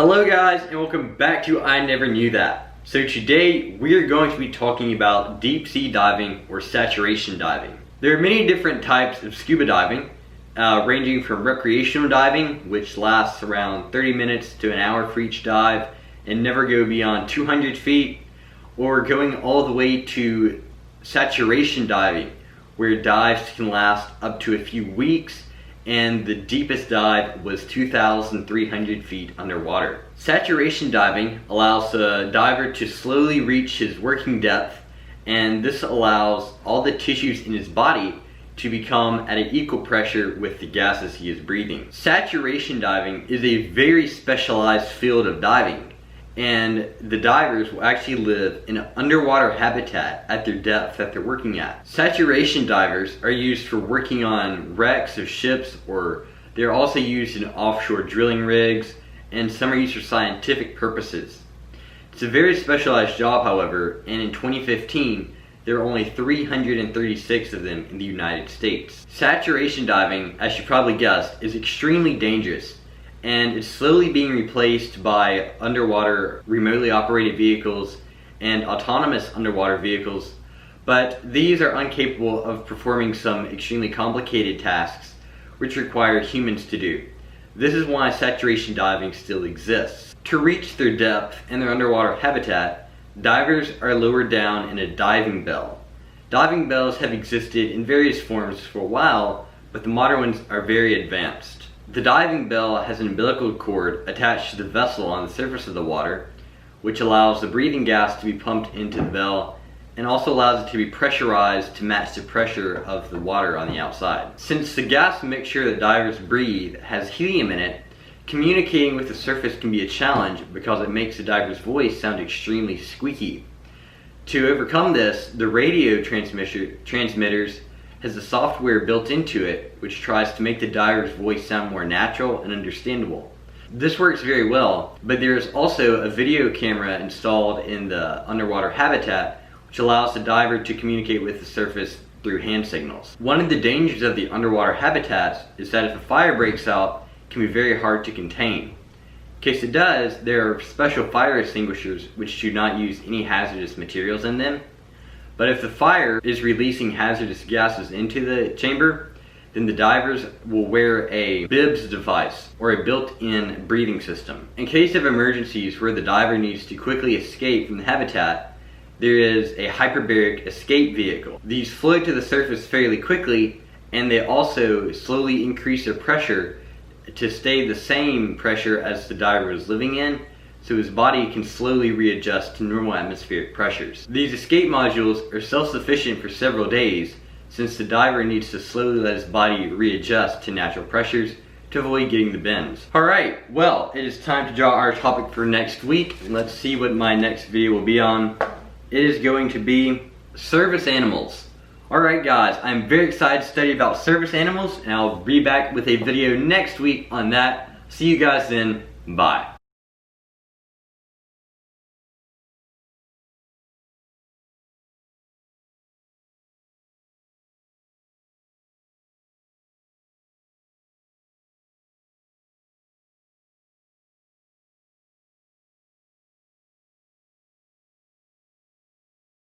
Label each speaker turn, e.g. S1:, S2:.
S1: Hello guys, and welcome back to I Never Knew That. So today we are going to be talking about deep sea diving or saturation diving. There are many different types of scuba diving, ranging from recreational diving, which lasts around 30 minutes to an hour for each dive and never go beyond 200 feet, or going all the way to saturation diving, where dives can last up to a few weeks, and the deepest dive was 2,300 feet underwater. Saturation diving allows a diver to slowly reach his working depth, and this allows all the tissues in his body to become at an equal pressure with the gases he is breathing. Saturation diving is a very specialized field of diving, and the divers will actually live in an underwater habitat at their depth that they're working at. Saturation divers are used for working on wrecks of ships, or they're also used in offshore drilling rigs, and some are used for scientific purposes. It's a very specialized job, however, and in 2015 there are only 336 of them in the United States. Saturation diving, as you probably guessed, is extremely dangerous, and it's slowly being replaced by underwater remotely operated vehicles and autonomous underwater vehicles, but these are incapable of performing some extremely complicated tasks which require humans to do. This is why saturation diving still exists. To reach their depth and their underwater habitat, divers are lowered down in a diving bell. Diving bells have existed in various forms for a while, but the modern ones are very advanced. The diving bell has an umbilical cord attached to the vessel on the surface of the water, which allows the breathing gas to be pumped into the bell and also allows it to be pressurized to match the pressure of the water on the outside. Since the gas mixture that divers breathe has helium in it, communicating with the surface can be a challenge because it makes the diver's voice sound extremely squeaky. To overcome this, the radio transmitters has a software built into it which tries to make the diver's voice sound more natural and understandable. This works very well, but there is also a video camera installed in the underwater habitat which allows the diver to communicate with the surface through hand signals. One of the dangers of the underwater habitats is that if a fire breaks out, it can be very hard to contain. In case it does, there are special fire extinguishers which do not use any hazardous materials in them. But if the fire is releasing hazardous gases into the chamber, then the divers will wear a BIBS device, or a built-in breathing system. In case of emergencies where the diver needs to quickly escape from the habitat, there is a hyperbaric escape vehicle. These float to the surface fairly quickly, and they also slowly increase their pressure to stay the same pressure as the diver is living in, so his body can slowly readjust to normal atmospheric pressures. These escape modules are self-sufficient for several days, since the diver needs to slowly let his body readjust to natural pressures to avoid getting the bends. Alright, well, it is time to draw our topic for next week. Let's see what my next video will be on. It is going to be service animals. Alright guys, I'm very excited to study about service animals, and I'll be back with a video next week on that. See you guys then. Bye.